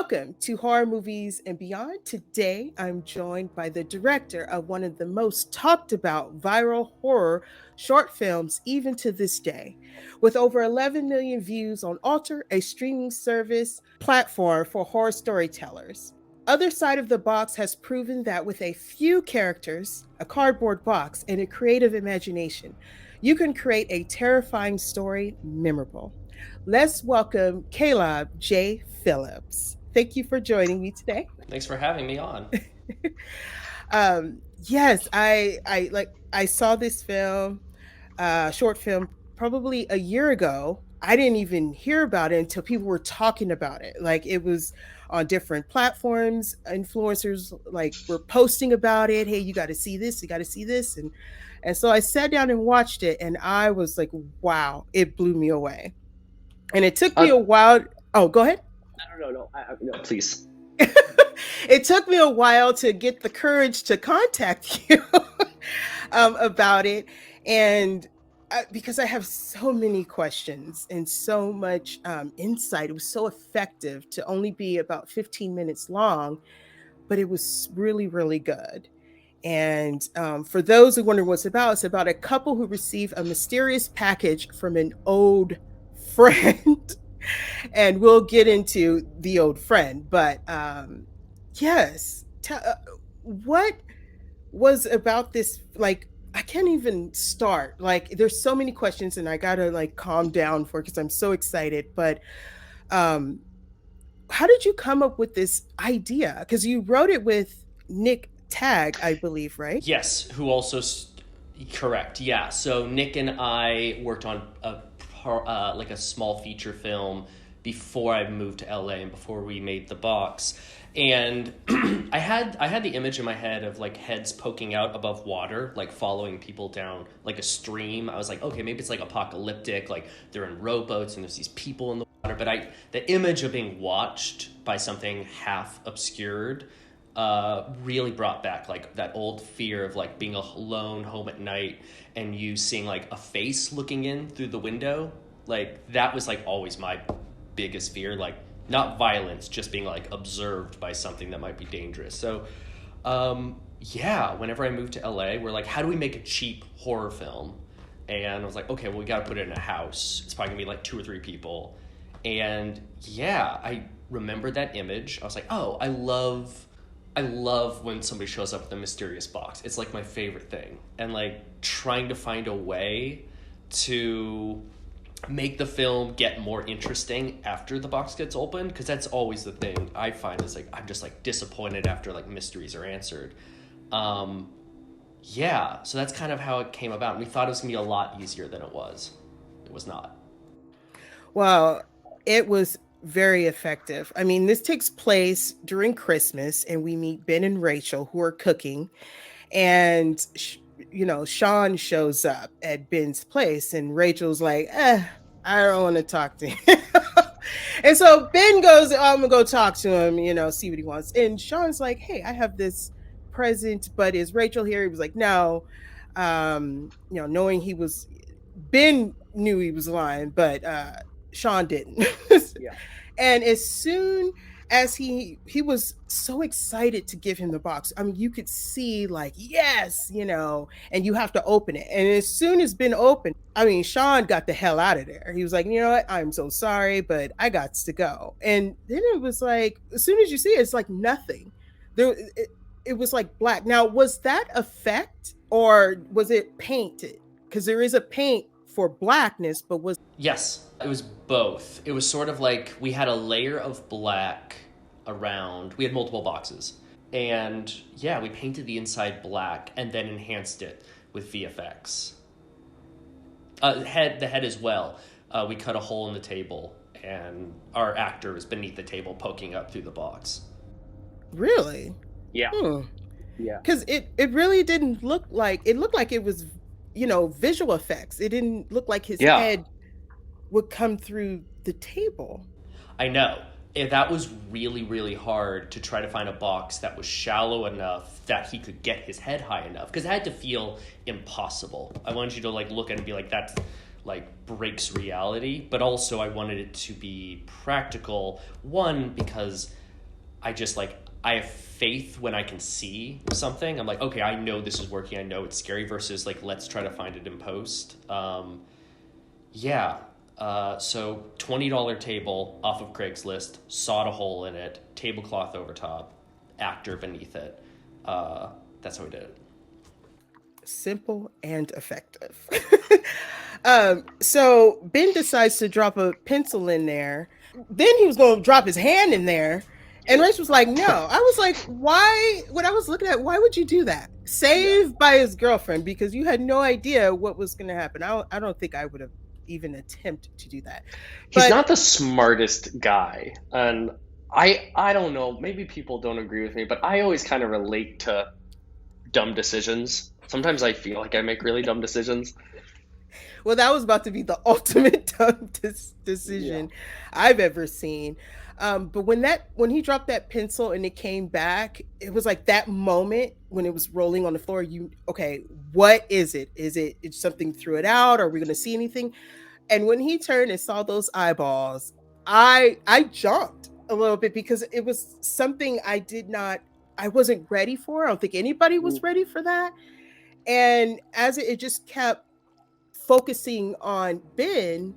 Welcome to Horror Movies and Beyond. Today, I'm joined by the director of one of the most talked about viral horror short films, even to this day. With over 11 million views on Alter, a streaming service platform for horror storytellers. Other Side of the Box has proven that with a few characters, a cardboard box, and a creative imagination, you can create a terrifying story memorable. Let's welcome Caleb J. Phillips. Thank you for joining me today. Thanks for having me on. Yes, I saw this film, short film, probably a year ago. I didn't even hear about it until people were talking about it. Like it was on different platforms. Influencers like were posting about it. Hey, you got to see this. You got to see this. And so I sat down and watched it, and I was like, wow, it blew me away. And it took me a while. Oh, go ahead. No, please. It took me a while to get the courage to contact you about it. And because I have so many questions and so much insight, it was so effective to only be about 15 minutes long, but it was really, really good. And for those who wonder what it's about a couple who receive a mysterious package from an old friend. And we'll get into the old friend. But yes, what was about this? Like, I can't even start. Like, there's so many questions, and I gotta like calm down because I'm so excited. But how did you come up with this idea? Because you wrote it with Nick Tag, I believe, right? Yes, who also correct. Yeah. So Nick and I worked on like a small feature film before I moved to LA and before we made the box. And I had the image in my head of like heads poking out above water, like following people down like a stream. I was like, okay, maybe it's like apocalyptic, like they're in rowboats and there's these people in the water. But the image of being watched by something half obscured really brought back like that old fear of like being alone home at night and you seeing like a face looking in through the window. Like that was like always my biggest fear, like not violence, just being like observed by something that might be dangerous. So whenever I moved to LA, we're like, how do we make a cheap horror film? And I was like, okay, well, we got to put it in a house. It's probably gonna be like 2 or 3 people. And yeah, I remember that image. I was like, oh, I love when somebody shows up with a mysterious box. It's like my favorite thing. And like trying to find a way to make the film get more interesting after the box gets opened, because that's always the thing I find is like I'm just like disappointed after like mysteries are answered. So that's kind of how it came about. We thought it was gonna be a lot easier than it was. It was not. Well, it was very effective. I mean, this takes place during Christmas, and we meet Ben and Rachel who are cooking, and Sean shows up at Ben's place, and Rachel's like, I don't want to talk to him. And so Ben goes, I'm gonna go talk to him, see what he wants. And Sean's like, hey, I have this present, but is Rachel here? He was like, no. Knowing Ben knew he was lying, but Sean didn't. Yeah. And as soon as he was so excited to give him the box, I mean, you could see like, yes, and you have to open it. And as soon as Ben opened, I mean, Sean got the hell out of there. He was like, you know what? I'm so sorry, but I got to go. And then it was like, as soon as you see it, it's like nothing. It was like black. Now, was that effect or was it painted? Because there is a paint for blackness, but was... Yes, it was both. It was sort of like we had a layer of black around. We had multiple boxes. And yeah, we painted the inside black and then enhanced it with VFX. The head as well. We cut a hole in the table and our actor is beneath the table poking up through the box. Really? Yeah. Yeah. Because it really didn't look like... It looked like it was, visual effects. It didn't look like his head would come through the table. I know. That was really, really hard to try to find a box that was shallow enough that he could get his head high enough, because it had to feel impossible. I wanted you to like look at it and be like, that's like breaks reality, but also I wanted it to be practical. One, because I just like, I have faith when I can see something. I'm like, okay, I know this is working. I know it's scary versus like, let's try to find it in post. So $20 table off of Craigslist, sawed a hole in it, tablecloth over top, actor beneath it. That's how we did it. Simple and effective. So Ben decides to drop a pencil in there. Then he was going to drop his hand in there. And Rach was like, no. I was like, why? When I was looking at, why would you do that? Saved by his girlfriend, because you had no idea what was going to happen. I don't think I would have even attempted to do that. He's not the smartest guy. And I don't know, maybe people don't agree with me, but I always kind of relate to dumb decisions. Sometimes I feel like I make really dumb decisions. Well, that was about to be the ultimate dumb decision I've ever seen. But when he dropped that pencil and it came back, it was like that moment when it was rolling on the floor. Okay, what is it? Is it something threw it out? Are we going to see anything? And when he turned and saw those eyeballs, I jumped a little bit because it was something I wasn't ready for. I don't think anybody was ready for that. And as it just kept focusing on Ben,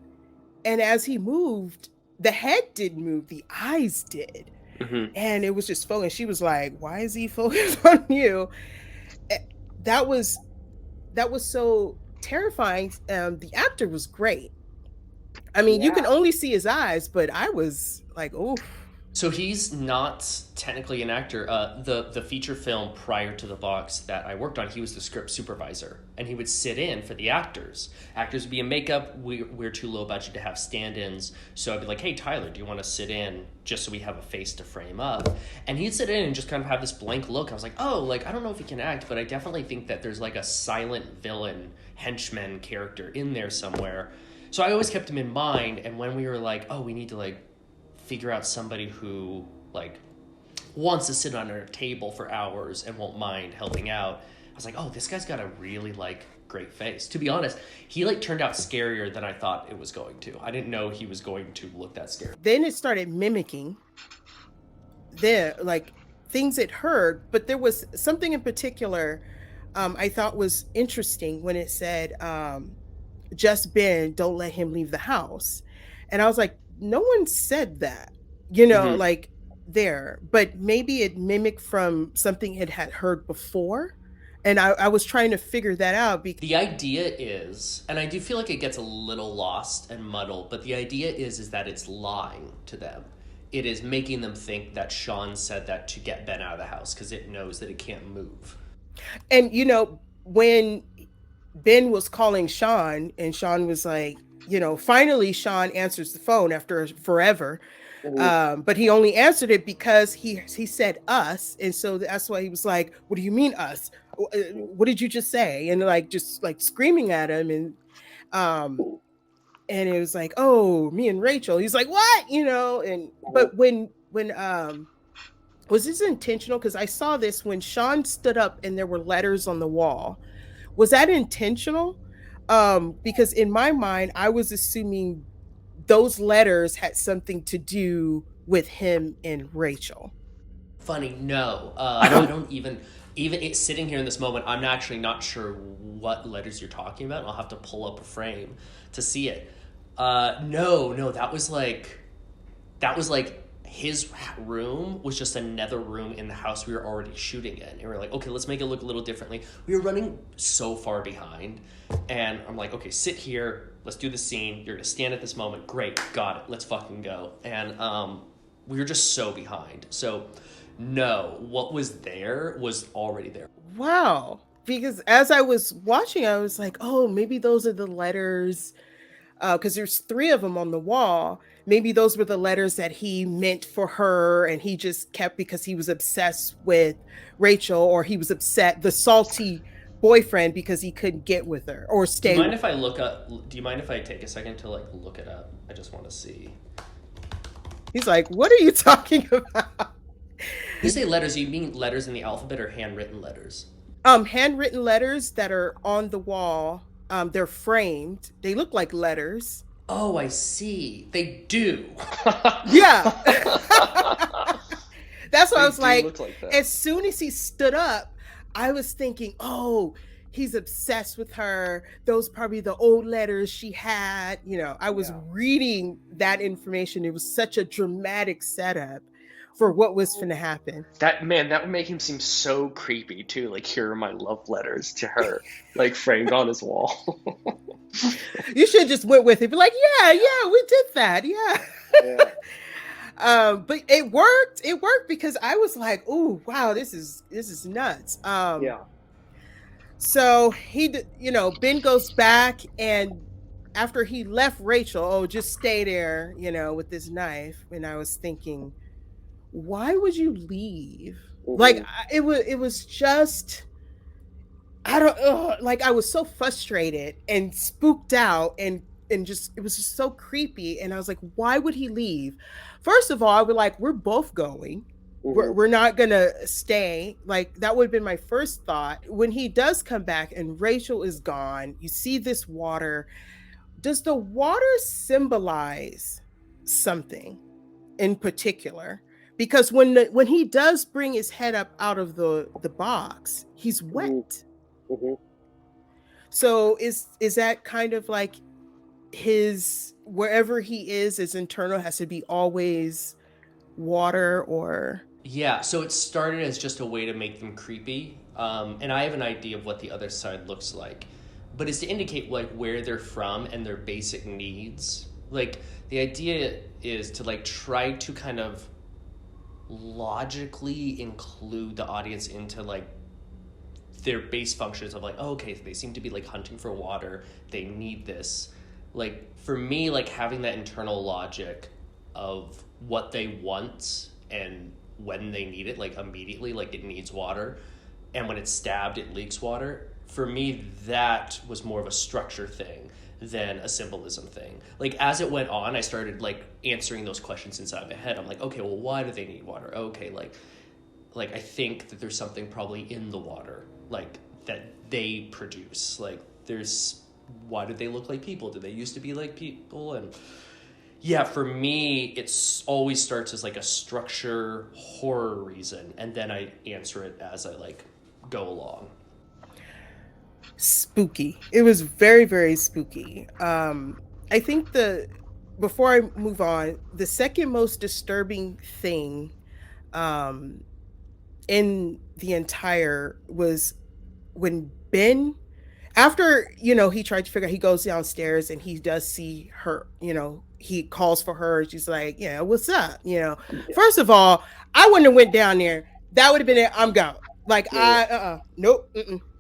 and as he moved, the head didn't move, the eyes did. Mm-hmm. And it was just focused. She was like, why is he focused on you? That was so terrifying. The actor was great. I mean, you can only see his eyes, but I was like, oh. So he's not technically an actor. The feature film prior to the box that I worked on, he was the script supervisor, and he would sit in for the actors. Actors would be in makeup. We're too low budget to have stand-ins, so I'd be like, hey, Tyler, do you want to sit in just so we have a face to frame up? And he'd sit in and just kind of have this blank look. I was like, oh, like, I don't know if he can act, but I definitely think that there's like a silent villain henchman character in there somewhere. So I always kept him in mind, and when we were like, oh, we need to like figure out somebody who like wants to sit on our table for hours and won't mind helping out, I was like, oh, this guy's got a really like great face. To be honest, he like turned out scarier than I thought it was going to. I didn't know he was going to look that scary. Then it started mimicking like things it heard, but there was something in particular I thought was interesting when it said, just Ben, don't let him leave the house. And I was like, no one said that, like there, but maybe it mimicked from something it had heard before. And I was trying to figure that out. The idea is, and I do feel like it gets a little lost and muddled, but the idea is that it's lying to them. It is making them think that Sean said that to get Ben out of the house because it knows that it can't move. And, when Ben was calling Sean and Sean was like, finally Sean answers the phone after forever. But he only answered it because he said us. And so that's why he was like, what do you mean us? What did you just say? And like, just like screaming at him. And it was like, oh, me and Rachel. He's like, what? But when was this intentional? Because I saw this when Sean stood up and there were letters on the wall. Was that intentional? Because in my mind, I was assuming those letters had something to do with him and Rachel. Funny, no. I don't even it's sitting here in this moment, I'm actually not sure what letters you're talking about. I'll have to pull up a frame to see it. No, that was like his room was just another room in the house we were already shooting in. And we were like, okay, let's make it look a little differently. We were running so far behind. And I'm like, okay, sit here. Let's do the scene. You're going to stand at this moment. Great. Got it. Let's fucking go. And we were just so behind. So no, what was there was already there. Wow. Because as I was watching, I was like, oh, maybe those are the letters. Because there's 3 of them on the wall. Maybe those were the letters that he meant for her and he just kept because he was obsessed with Rachel, or he was upset, the salty boyfriend, because he couldn't get with her or stay. Do you mind if I take a second to like look it up? I just want to see. He's like, what are you talking about? You say letters, you mean letters in the alphabet or handwritten letters? Handwritten letters that are on the wall. They're framed. They look like letters. Oh, I see. They do. Yeah. That's what I They was do like. look like that. As soon as he stood up, I was thinking, oh, he's obsessed with her. Those probably the old letters she had. I was reading that information. It was such a dramatic setup for what was going to happen. That would make him seem so creepy too. Like, here are my love letters to her, like framed on his wall. You should have just went with it. Be like, yeah, we did that. Yeah. But it worked. It worked because I was like, oh, wow, this is nuts. So Ben goes back, and after he left Rachel, just stay there, with this knife. And I was thinking, why would you leave? Like, it was just, I don't, like, I was so frustrated and spooked out, and just, it was just so creepy. And I was like, why would he leave? First of all, I would like, we're both going. We're not gonna stay. Like, that would have been my first thought. When he does come back and Rachel is gone, you see this water. Does the water symbolize something in particular? Because when he does bring his head up out of the box, he's wet. So is that kind of like his, wherever he is, his internal has to be always water? Or yeah, so it started as just a way to make them creepy, and I have an idea of what the other side looks like, but it's to indicate like where they're from and their basic needs. Like, the idea is to like try to kind of logically include the audience into like their base functions of like, oh, okay, they seem to be like hunting for water, they need this. Like, for me, like having that internal logic of what they want and when they need it, like immediately, like it needs water, and when it's stabbed it leaks water. For me, that was more of a structure thing than a symbolism thing. Like, as it went on, I started like answering those questions inside my head. I'm like, okay, well, why do they need water? Okay, like I think that there's something probably in the water, like that they produce. Like, why do they look like people? Did they used to be like people? And yeah, for me, it's always starts as like a structure horror reason, and then I answer it as I like go along. Spooky. It was very, very spooky. I think before I move on, the second most disturbing thing in the entire was when Ben, after he tried to figure out, he goes downstairs and he does see her, he calls for her. She's like, yeah, what's up? First of all, I wouldn't have went down there. That would have been it. I'm gone. Like, nope.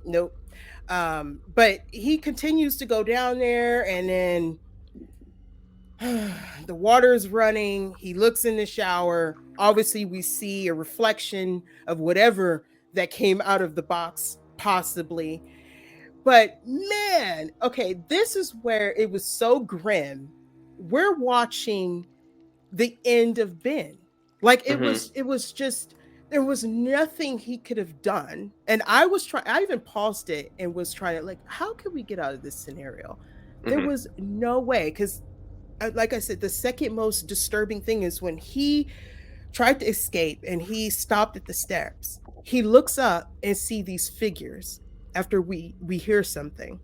Nope. But he continues to go down there, and then the water is running. He looks in the shower. Obviously, we see a reflection of whatever that came out of the box, possibly. But man, okay, this is where it was so grim. We're watching the end of Ben. Like, it was just, there was nothing he could have done. And I even paused it and was trying to, like, how can we get out of this scenario? There was no way. Because, like I said, the second most disturbing thing is when he tried to escape and he stopped at the steps. He looks up and see these figures after we hear something.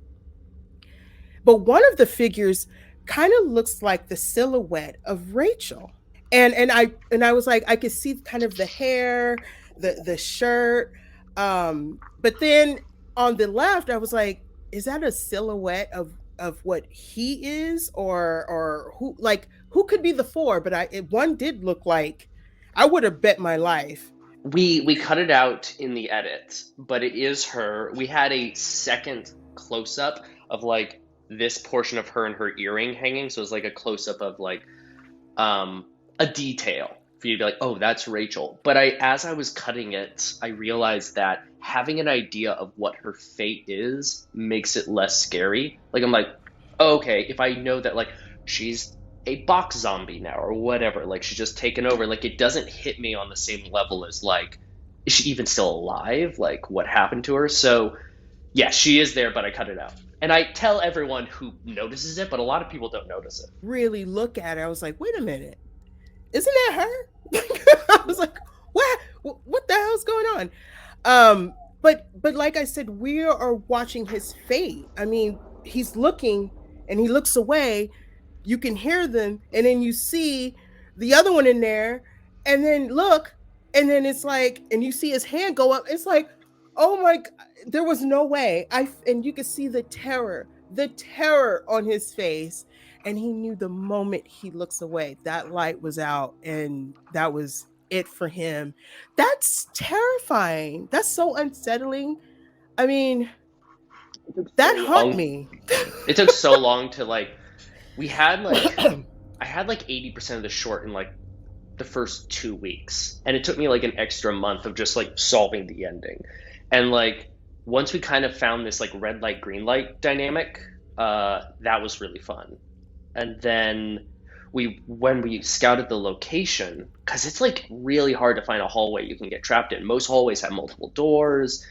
But one of the figures kind of looks like the silhouette of Rachel. And I was like, I could see kind of the hair, the shirt. But then on the left, I was like, is that a silhouette of what he is, or who could be the four? But one did look like, I would have bet my life. We cut it out in the edit, but it is her. We had a second close up of like this portion of her and her earring hanging, so it's like a close up of like a detail for you to be like, oh, that's Rachel. But as I was cutting it, I realized that having an idea of what her fate is makes it less scary. Like, I'm like, oh, okay, if I know that like she's a box zombie now or whatever, like she's just taken over, like it doesn't hit me on the same level as like, is she even still alive? Like, what happened to her? So yeah, she is there, but I cut it out. And I tell everyone who notices it, but a lot of people don't notice it. Really look at it. I was like, wait a minute. Isn't that her? I was like, what the hell's going on? But like I said, we are watching his fate. I mean, he's looking and he looks away. You can hear them, and then you see the other one in there, and then look, and then it's like, and you see his hand go up. It's like, oh my God, there was no way. And you could see the terror on his face, and he knew the moment he looks away, that light was out, and that was it for him. That's terrifying. That's so unsettling. I mean, that haunt me. It took so long to like. We had like I had like 80% of the short in like the first 2 weeks, and it took me like an extra month of just like solving the ending. And like once we kind of found this like red light green light dynamic, that was really fun. And then when we scouted the location, because it's like really hard to find a hallway you can get trapped in. Most hallways have multiple doors.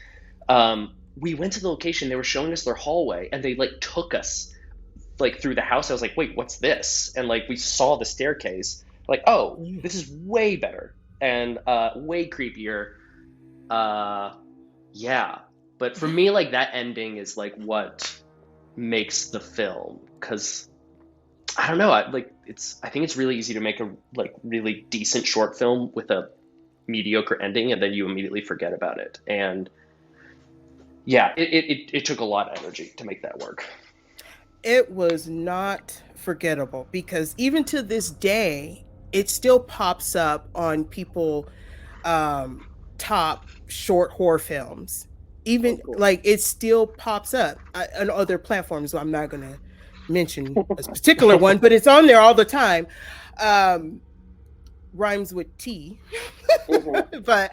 We went to the location, they were showing us their hallway, and they like took us like through the house. I was like, wait, what's this? And like we saw the staircase, like, oh, this is way better and way creepier. Yeah. But for me, like that ending is like what makes the film, because I don't know, I think it's really easy to make a like really decent short film with a mediocre ending, and then you immediately forget about it. And yeah, it took a lot of energy to make that work. It was not forgettable, because even to this day, it still pops up on people top short horror films. Even like it still pops up on other platforms. So I'm not going to mention a particular one, but it's on there all the time. Rhymes with T. but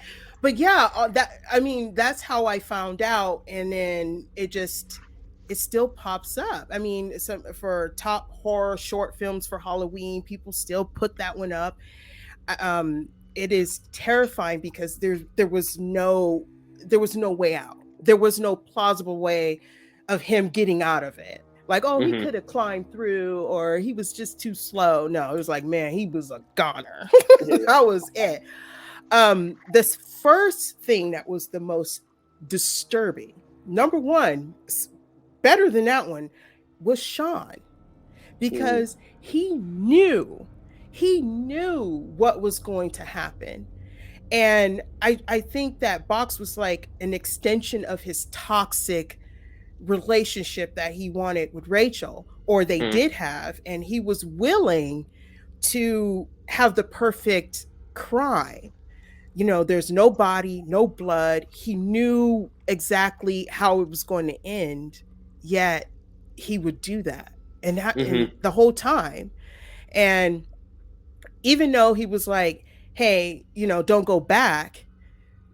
yeah, that, I mean, that's how I found out, and then it still pops up. I mean, for top horror short films for Halloween, people still put that one up. It is terrifying because there was no way out. There was no plausible way of him getting out of it. Like, oh, he could have climbed through, or he was just too slow. No, it was like, man, he was a goner. That was it. This first thing that was the most disturbing, number one, better than that one, was Sean, because he knew what was going to happen. And I think that box was like an extension of his toxic relationship that he wanted with Rachel, or they did have, and he was willing to have the perfect crime. You know, there's no body, no blood. He knew exactly how it was going to end, yet he would do that. And and the whole time. And even though he was like, hey, you know, don't go back.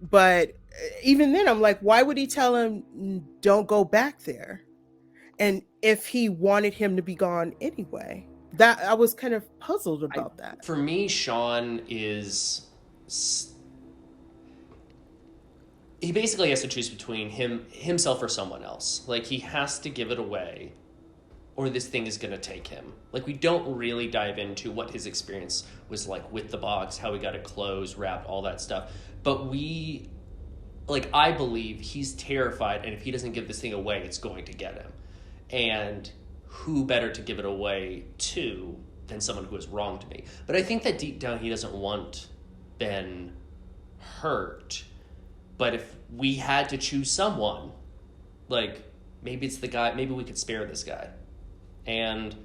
But even then, I'm like, why would he tell him don't go back there? And if he wanted him to be gone anyway, that I was kind of puzzled about that. For me, Sean he basically has to choose between himself or someone else. Like, he has to give it away, or this thing is going to take him. Like, we don't really dive into what his experience was like with the box, how he got it closed, wrapped, all that stuff. But I believe he's terrified, and if he doesn't give this thing away, it's going to get him. And who better to give it away to than someone who has wronged me? But I think that deep down he doesn't want Ben hurt. But if we had to choose someone, like, maybe it's the guy, maybe we could spare this guy. And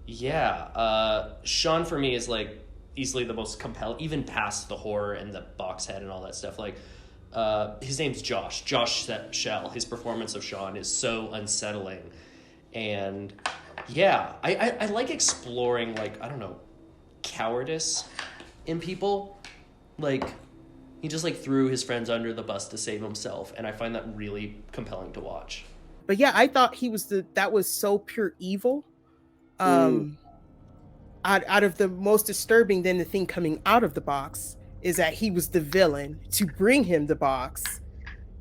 yeah, Sean for me is like easily the most compelling, even past the horror and the box head and all that stuff. Like, his name's Josh Shell. His performance of Sean is so unsettling. And yeah, I like exploring, like, I don't know, cowardice in people. Like, he just like threw his friends under the bus to save himself, and I find that really compelling to watch. But yeah, I thought that was so pure evil. Out of the most disturbing, then the thing coming out of the box is that he was the villain to bring him the box,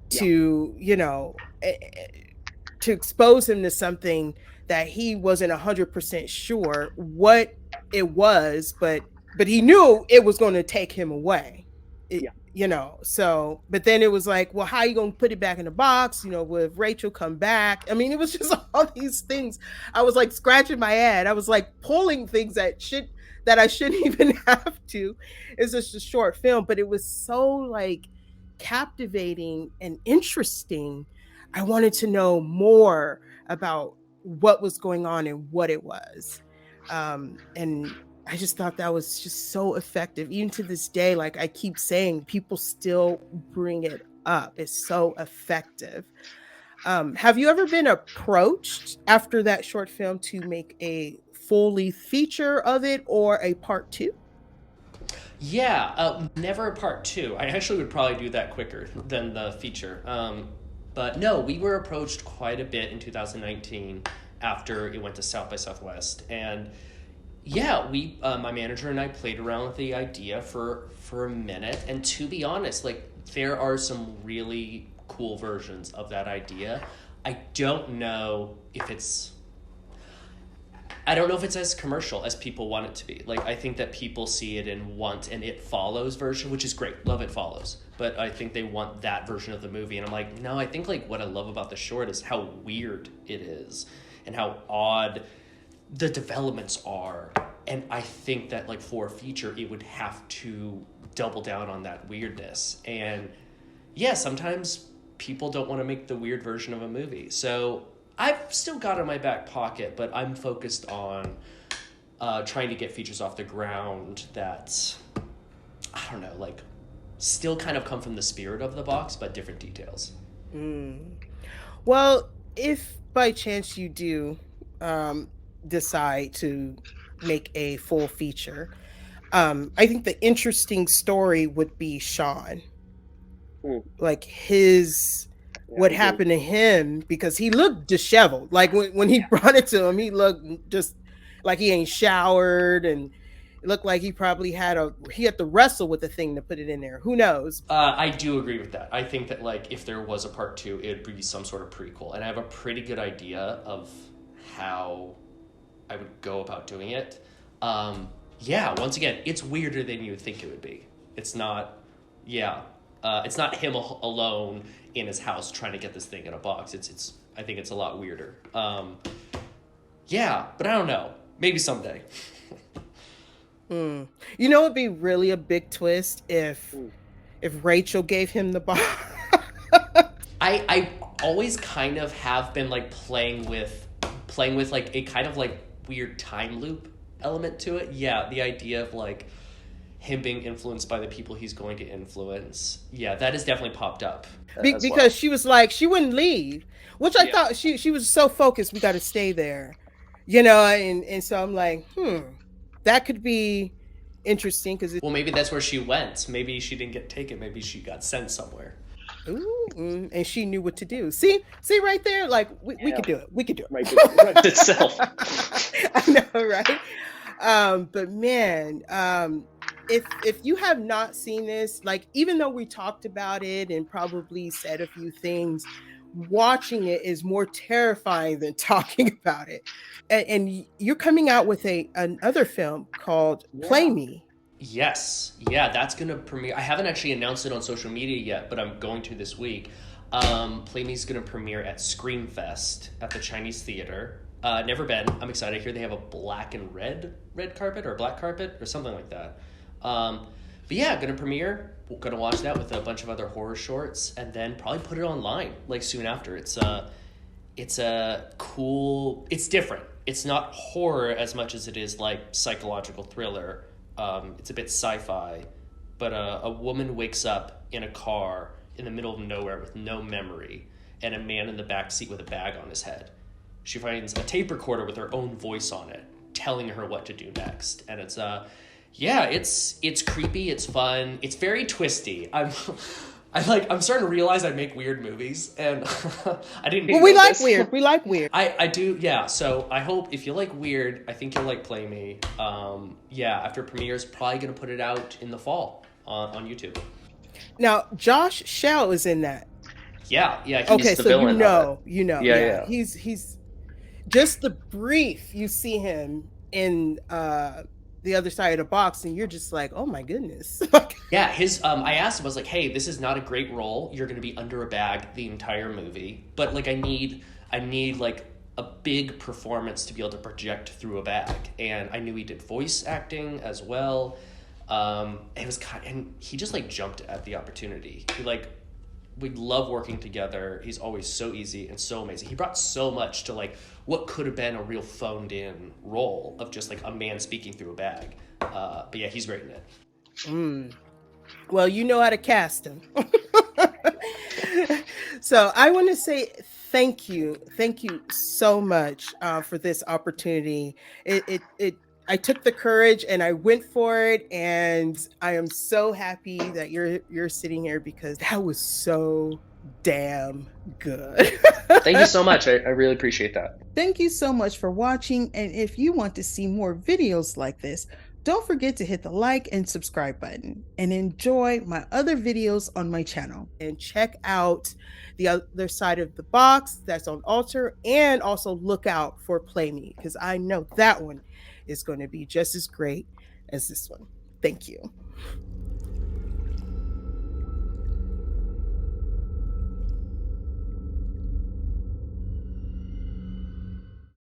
to, you know, to expose him to something that he wasn't 100% sure what it was, but he knew it was going to take him away. Yeah. So, but then it was like, well, how are you going to put it back in the box? With Rachel come back? I mean, it was just all these things. I was like scratching my head. I was like pulling things that I shouldn't even have to. It's just a short film, but it was so like captivating and interesting. I wanted to know more about what was going on and what it was. And I just thought that was just so effective. Even to this day, like I keep saying, people still bring it up. It's so effective. Have you ever been approached after that short film to make a fully feature of it or a part two? Yeah, never a part two. I actually would probably do that quicker than the feature. But no, we were approached quite a bit in 2019 after it went to South by Southwest, and yeah, we, my manager and I played around with the idea for a minute, and to be honest, like there are some really cool versions of that idea. I don't know if it's I don't know if it's as commercial as people want it to be. Like, I think that people see it and want an It Follows version, which is great. Love It Follows. But I think they want that version of the movie. And I'm like, no, I think, like, what I love about the short is how weird it is and how odd the developments are. And I think that, like, for a feature, it would have to double down on that weirdness. And, yeah, sometimes people don't want to make the weird version of a movie. So I've still got it in my back pocket, but I'm focused on trying to get features off the ground that, I don't know, like, still kind of come from the spirit of the box, but different details. Well, if by chance you do decide to make a full feature, I think the interesting story would be Sean. Like what happened to him, because he looked disheveled. Like when he brought it to him, he looked just like he ain't showered, and it looked like he probably had to wrestle with the thing to put it in there. Who knows? I do agree with that. I think that, like, if there was a part two, it would be some sort of prequel, and I have a pretty good idea of how I would go about doing it. Yeah, once again, it's weirder than you would think it would be. It's not, it's not him alone in his house trying to get this thing in a box. I think it's a lot weirder. Yeah, but I don't know. Maybe someday. It'd be really a big twist if Rachel gave him the box. I always kind of have been like playing with like a kind of like weird time loop element to it. Yeah, the idea of like him being influenced by the people he's going to influence. Yeah, that has definitely popped up. Because she was like, she wouldn't leave, which I thought she was so focused, we got to stay there, and so I'm like, that could be interesting. Well, maybe that's where she went. Maybe she didn't get taken. Maybe she got sent somewhere. Ooh, and she knew what to do. See right there, like we could do it. We could do it. Right itself. I know, right? But man, if you have not seen this, like, even though we talked about it and probably said a few things, watching it is more terrifying than talking about it. And you're coming out with another film called Play Me. Yes. Yeah, that's going to premiere. I haven't actually announced it on social media yet, but I'm going to this week. Play Me is going to premiere at Screamfest at the Chinese Theater. Never been. I'm excited. I hear they have a black and red carpet or black carpet or something like that. But yeah, going to premiere. We're going to watch that with a bunch of other horror shorts, and then probably put it online like soon after. It's a cool. It's different. It's not horror as much as it is like psychological thriller. It's a bit sci-fi, but a woman wakes up in a car in the middle of nowhere with no memory, and a man in the back seat with a bag on his head. She finds a tape recorder with her own voice on it, telling her what to do next, and it's creepy, it's fun, it's very twisty. I'm starting to realize I make weird movies, and I didn't. Well, we like weird. We like weird. I do, yeah. So I hope if you like weird, I think you'll like Play Me. After it premieres, probably gonna put it out in the fall on YouTube. Now, Josh Shell is in that. Yeah. Okay, so you know. Yeah. He's just the brief you see him in the other side of the box, and you're just like, oh my goodness. Yeah, his I asked him, I was like, "Hey, this is not a great role. You're going to be under a bag the entire movie, but like I need like a big performance to be able to project through a bag." And I knew he did voice acting as well. It was and he just like jumped at the opportunity. He like we love working together. He's always so easy and so amazing. He brought so much to like what could have been a real phoned in role of just like a man speaking through a bag. But yeah, he's great in it. Mm. Well, you know how to cast him. So I want to say thank you so much for this opportunity. I took the courage and I went for it, and I am so happy that you're sitting here because that was so damn good. Thank you so much. I really appreciate that. Thank you so much for watching, and if you want to see more videos like this, don't forget to hit the like and subscribe button and enjoy my other videos on my channel. And check out the other side of the box that's on Alter, and also look out for Play Me because I know that one is going to be just as great as this one. Thank you.